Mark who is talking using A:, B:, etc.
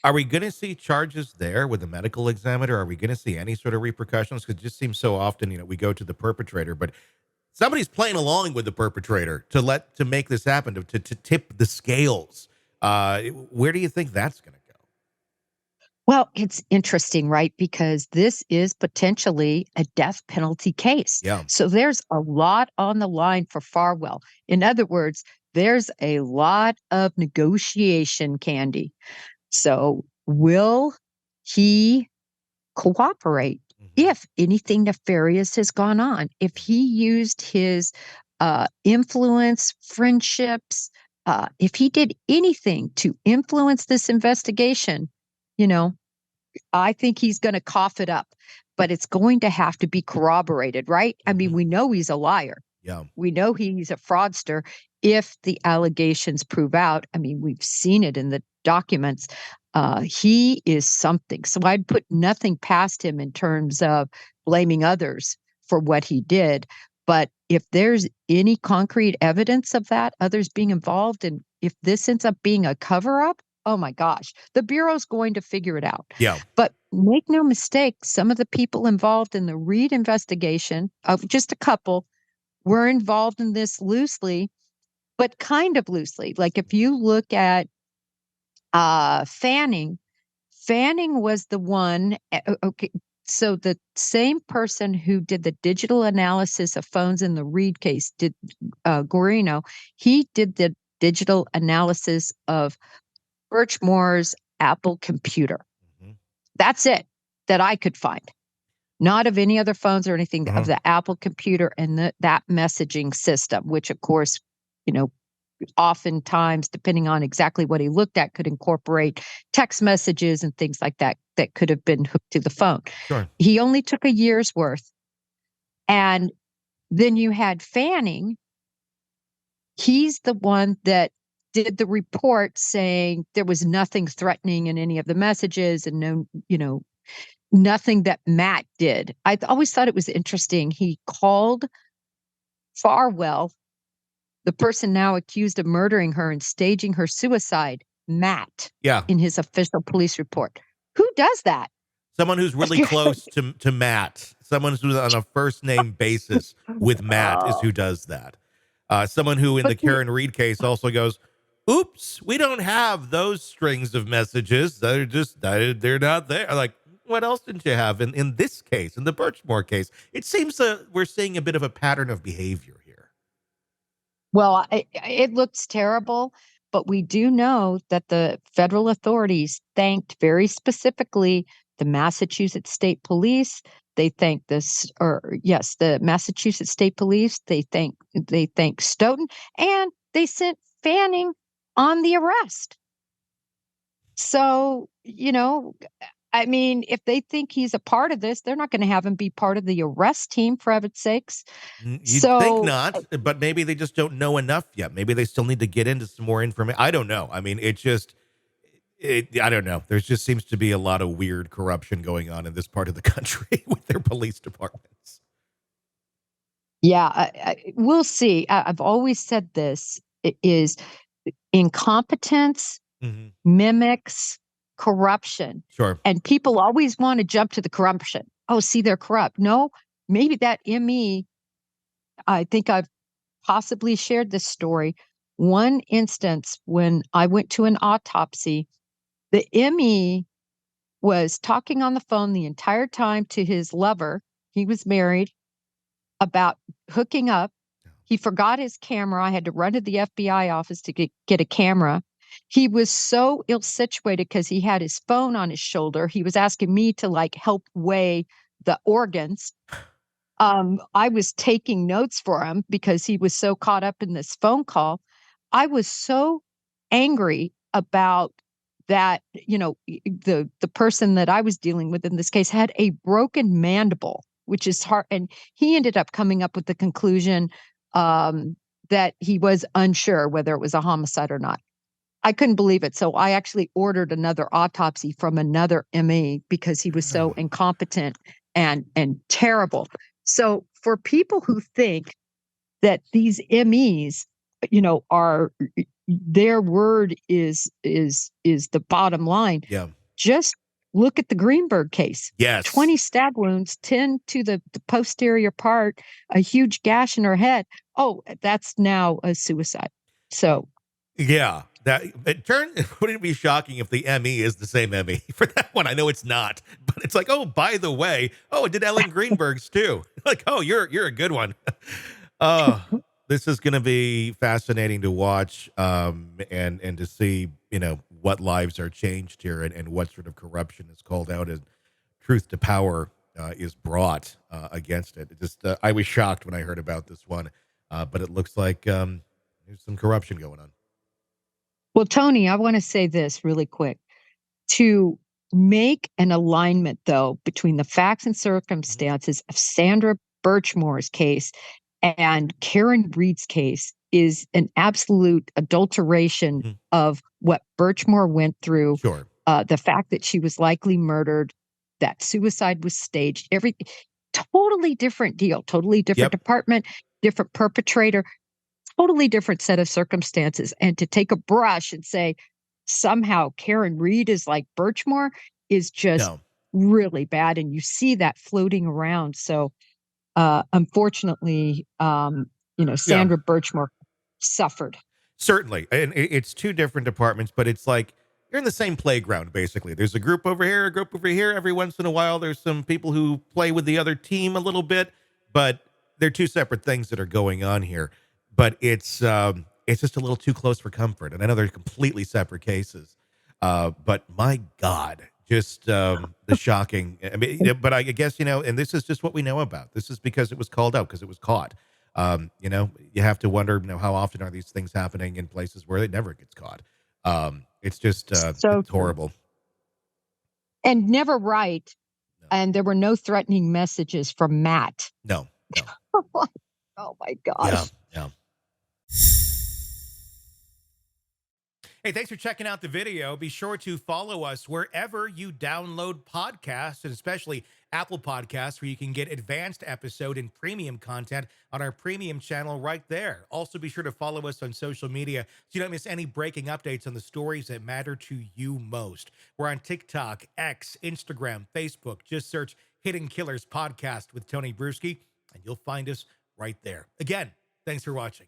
A: Are we going to see charges there with the medical examiner? Are we going to see any sort of repercussions? Because it just seems so often, we go to the perpetrator, but somebody's playing along with the perpetrator to make this happen, to tip the scales. Where do you think that's going to go?
B: Well, it's interesting, right? Because this is potentially a death penalty case.
A: Yeah.
B: So there's a lot on the line for Farwell. In other words, there's a lot of negotiation, Candy. So will he cooperate
A: Mm-hmm.
B: if anything nefarious has gone on? If he used his influence, friendships, if he did anything to influence this investigation, you know, I think he's going to cough it up, but it's going to have to be corroborated, right? I mean,
A: Mm-hmm.
B: we know he's a liar.
A: Yeah.
B: We know he's a fraudster if the allegations prove out. I mean, we've seen it in the documents. He is something. So I'd put nothing past him in terms of blaming others for what he did. But if there's any concrete evidence of that, others being involved, and if this ends up being a cover up, oh my gosh, the Bureau's going to figure it out.
A: Yeah.
B: But make no mistake, some of the people involved in the Reed investigation, of just a couple, were involved in this loosely, but kind of loosely. Like if you look at Fanning, Fanning was the one. Okay, so the same person who did the digital analysis of phones in the Reed case did Guarino. He did the digital analysis of Birchmore's Apple computer.
A: Mm-hmm.
B: That's it that I could find. Not of any other phones or anything,
A: Uh-huh.
B: of the Apple computer and that messaging system, which of course, you know, oftentimes, depending on exactly what he looked at, could incorporate text messages and things like that that could have been hooked to the phone.
A: Sure.
B: He only took a year's worth. And then you had Fanning. He's the one that did the report saying there was nothing threatening in any of the messages and no, nothing that Matt did. I always thought it was interesting. He called Farwell, the person now accused of murdering her and staging her suicide, Matt,
A: Yeah.
B: in his official police report. Who does that?
A: Someone who's really close to Matt, someone who's on a first name basis with Matt is
B: Oh,
A: who does that. Someone who in
B: but
A: the Karen Reed case also goes, oops, we don't have those strings of messages. They're not there. Like, what else didn't you have in this case, in the Birchmore case? It seems we're seeing a bit of a pattern of behavior here.
B: well, it looks terrible, but we do know that the federal authorities thanked very specifically the Massachusetts State Police. They thanked this, or yes, the Massachusetts State Police. They thank Stoughton, and they sent Fanning on the arrest. So, I mean, if they think he's a part of this, they're not going to have him be part of the arrest team, for heaven's sakes.
A: You'd think
B: So,
A: not, but maybe they just don't know enough yet. Maybe they still need to get into some more information. I don't know. I mean, I don't know. There just seems to be a lot of weird corruption going on in this part of the country with their police departments.
B: yeah, we'll see. I've always said this is incompetence
A: Mm-hmm.
B: mimics corruption.
A: Sure.
B: And people always want to jump to the corruption. Oh, see, they're corrupt. No, maybe that ME, I think I've possibly shared this story. One instance when I went to an autopsy, the ME was talking on the phone the entire time to his lover. He was married, about hooking up. He forgot his camera. I had to run to the FBI office to get a camera. He was so ill situated because he had his phone on his shoulder. He was asking me to like help weigh the organs. I was taking notes for him because he was so caught up in this phone call. I was so angry about that. The person that I was dealing with in this case had a broken mandible, which is hard. And he ended up coming up with the conclusion that he was unsure whether it was a homicide or not. I couldn't believe it. So I actually ordered another autopsy from another ME because he was so incompetent and terrible. So for people who think that these MEs are their word is the bottom line.
A: Yeah.
B: Just look at the Greenberg case.
A: Yes.
B: 20 stab wounds, 10 to the posterior part, a huge gash in her head. Oh, that's now a suicide. So,
A: Yeah, that it turned. Wouldn't it be shocking if the ME is the same ME for that one? I know it's not, but it's like, oh, by the way, oh, it did Ellen Greenberg's too. Like, oh, you're a good one. Oh, this is going to be fascinating to watch, and to see, what lives are changed here, and what sort of corruption is called out and truth to power is brought against it. It just, I was shocked when I heard about this one, but it looks like there's some corruption going on.
B: well, Tony, I want to say this really quick. To make an alignment, though, between the facts and
A: Mhm.
B: circumstances of Sandra Birchmore's case and Karen Reed's case is an absolute adulteration
A: Mhm.
B: of what Birchmore went through.
A: Sure.
B: The fact that she was likely murdered, that suicide was staged, every totally different deal, totally different
A: Yep.
B: department, different perpetrator, totally different set of circumstances. And to take a brush and say somehow Karen Reed is like Birchmore is just
A: No.
B: really bad. And you see that floating around. So unfortunately,
A: Yeah.
B: Sandra Birchmore suffered.
A: Certainly. And it's two different departments, but it's like you're in the same playground, basically. There's a group over here, a group over here. Every once in a while, there's some people who play with the other team a little bit, but they're two separate things that are going on here. But it's just a little too close for comfort. And I know they're completely separate cases. But my God, just the shocking. I mean, but I guess, and this is just what we know about. This is because it was called out, because it was caught. You have to wonder, how often are these things happening in places where it never gets caught? It's just,
B: So
A: it's
B: true.
A: horrible.
B: And never right.
A: No,
B: And there were no threatening messages from Matt.
A: no, no.
B: Oh my
A: Yeah,
B: gosh.
A: yeah. Hey, thanks for checking out the video. Be sure to follow us wherever you download podcasts, and especially Apple Podcasts, where you can get advanced episode and premium content on our premium channel right there. Also, be sure to follow us on social media so you don't miss any breaking updates on the stories that matter to you most. We're on TikTok, X, Instagram, Facebook. Just search Hidden Killers Podcast with Tony Brueski, and you'll find us right there. Again, thanks for watching.